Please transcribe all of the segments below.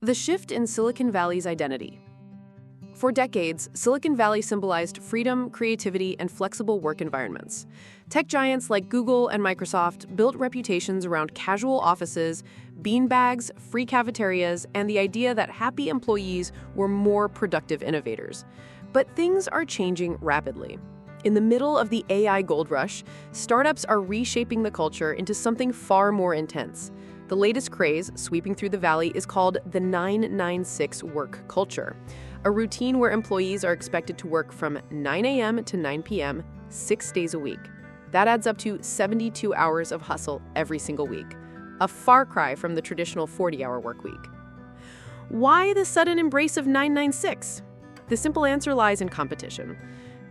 The shift in Silicon Valley's identity. For decades, Silicon Valley symbolized freedom, creativity, and flexible work environments. Tech giants like Google and Microsoft built reputations around casual offices, beanbags, free cafeterias, and the idea that happy employees were more productive innovators. But things are changing rapidly. In the middle of the AI gold rush, startups are reshaping the culture into something far more intense. The latest craze sweeping through the valley is called the 996 work culture, a routine where employees are expected to work from 9 a.m. to 9 p.m. 6 days a week. That adds up to 72 hours of hustle every single week, a far cry from the traditional 40-hour work week. Why the sudden embrace of 996? The simple answer lies in competition.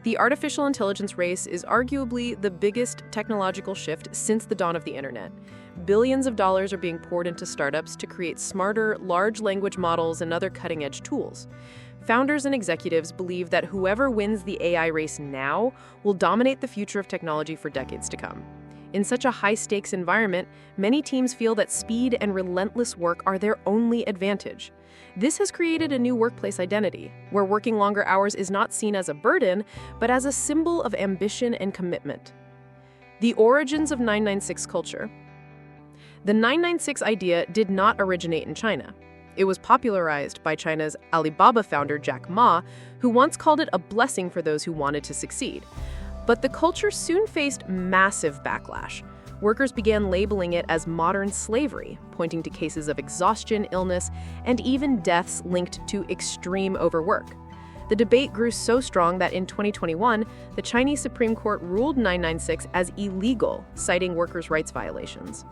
The artificial intelligence race is arguably the biggest technological shift since the dawn of the internet. Billions of dollars are being poured into startups to create smarter, large language models and other cutting-edge tools. Founders and executives believe that whoever wins the AI race now will dominate the future of technology for decades to come. In such a high-stakes environment, many teams feel that speed and relentless work are their only advantage. This has created a new workplace identity, where working longer hours is not seen as a burden, but as a symbol of ambition and commitment. The origins of 996 culture. The 996 idea did not originate in China. It was popularized by China's Alibaba founder Jack Ma, who once called it a blessing for those who wanted to succeed. But the culture soon faced massive backlash. Workers began labeling it as modern slavery, pointing to cases of exhaustion, illness, and even deaths linked to extreme overwork. The debate grew so strong that in 2021, the Chinese Supreme Court ruled 996 as illegal, citing workers' rights violations.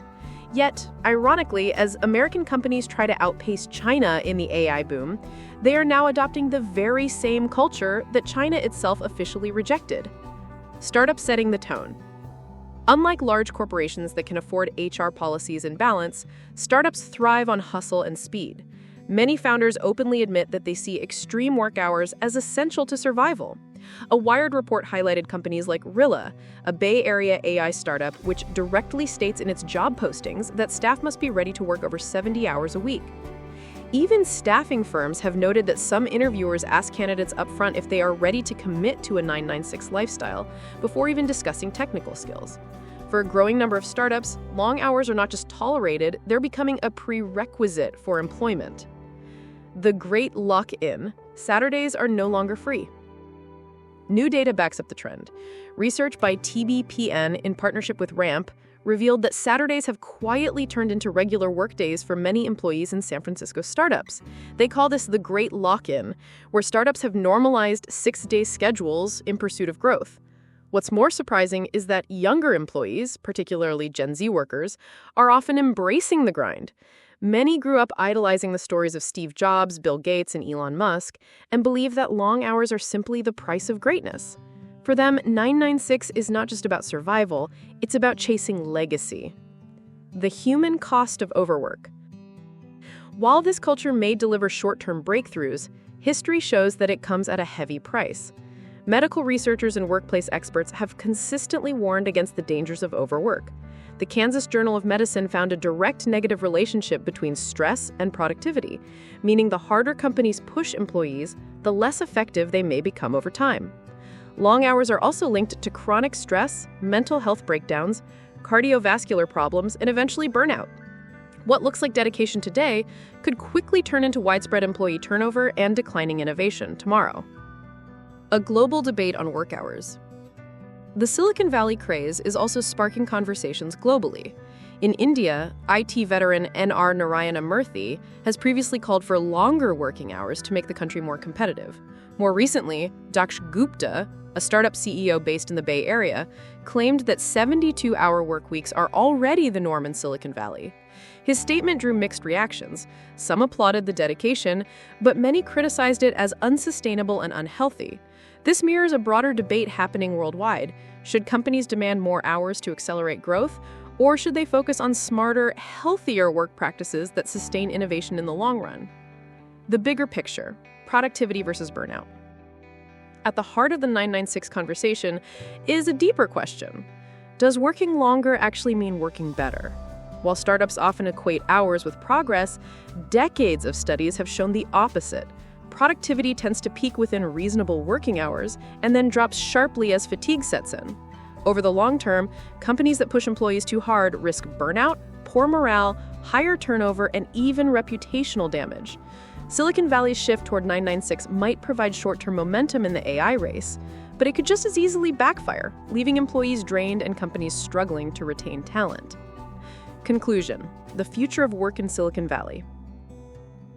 Yet, ironically, as American companies try to outpace China in the AI boom, they are now adopting the very same culture that China itself officially rejected. Startups setting the tone. Unlike large corporations that can afford HR policies and balance, startups thrive on hustle and speed. Many founders openly admit that they see extreme work hours as essential to survival. A Wired report highlighted companies like Rilla, a Bay Area AI startup which directly states in its job postings that staff must be ready to work over 70 hours a week. Even staffing firms have noted that some interviewers ask candidates upfront if they are ready to commit to a 996 lifestyle before even discussing technical skills. For a growing number of startups, long hours are not just tolerated, they're becoming a prerequisite for employment. The great lock-in, Saturdays are no longer free. New data backs up the trend. Research by TBPN in partnership with RAMP revealed that Saturdays have quietly turned into regular workdays for many employees in San Francisco startups. They call this the Great Lock-in, where startups have normalized 6-day schedules in pursuit of growth. What's more surprising is that younger employees, particularly Gen Z workers, are often embracing the grind. Many grew up idolizing the stories of Steve Jobs, Bill Gates, and Elon Musk, and believe that long hours are simply the price of greatness. For them, 996 is not just about survival, it's about chasing legacy. The human cost of overwork. While this culture may deliver short-term breakthroughs, history shows that it comes at a heavy price. Medical researchers and workplace experts have consistently warned against the dangers of overwork. The Kansas Journal of Medicine found a direct negative relationship between stress and productivity, meaning the harder companies push employees, the less effective they may become over time. Long hours are also linked to chronic stress, mental health breakdowns, cardiovascular problems, and eventually burnout. What looks like dedication today could quickly turn into widespread employee turnover and declining innovation tomorrow. A global debate on work hours. The Silicon Valley craze is also sparking conversations globally. In India, IT veteran N.R. Narayana Murthy has previously called for longer working hours to make the country more competitive. More recently, Daksh Gupta, a startup CEO based in the Bay Area, claimed that 72-hour work weeks are already the norm in Silicon Valley. His statement drew mixed reactions. Some applauded the dedication, but many criticized it as unsustainable and unhealthy. This mirrors a broader debate happening worldwide. Should companies demand more hours to accelerate growth, or should they focus on smarter, healthier work practices that sustain innovation in the long run? The bigger picture, productivity versus burnout. At the heart of the 996 conversation is a deeper question. Does working longer actually mean working better? While startups often equate hours with progress, decades of studies have shown the opposite. Productivity tends to peak within reasonable working hours and then drops sharply as fatigue sets in. Over the long term, companies that push employees too hard risk burnout, poor morale, higher turnover, and even reputational damage. Silicon Valley's shift toward 996 might provide short-term momentum in the AI race, but it could just as easily backfire, leaving employees drained and companies struggling to retain talent. Conclusion: the future of work in Silicon Valley.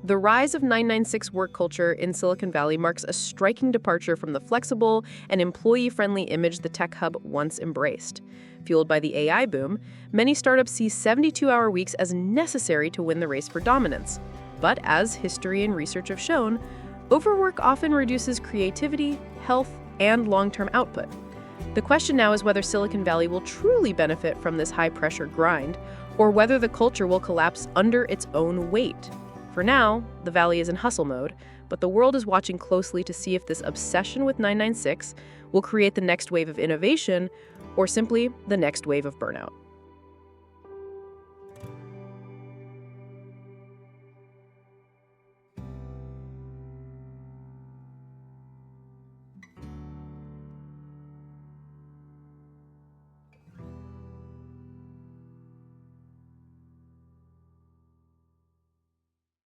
The rise of 996 work culture in Silicon Valley marks a striking departure from the flexible and employee-friendly image the tech hub once embraced. Fueled by the AI boom, many startups see 72-hour weeks as necessary to win the race for dominance. But as history and research have shown, overwork often reduces creativity, health, and long-term output. The question now is whether Silicon Valley will truly benefit from this high-pressure grind, or whether the culture will collapse under its own weight. For now, the Valley is in hustle mode, but the world is watching closely to see if this obsession with 996 will create the next wave of innovation or simply the next wave of burnout.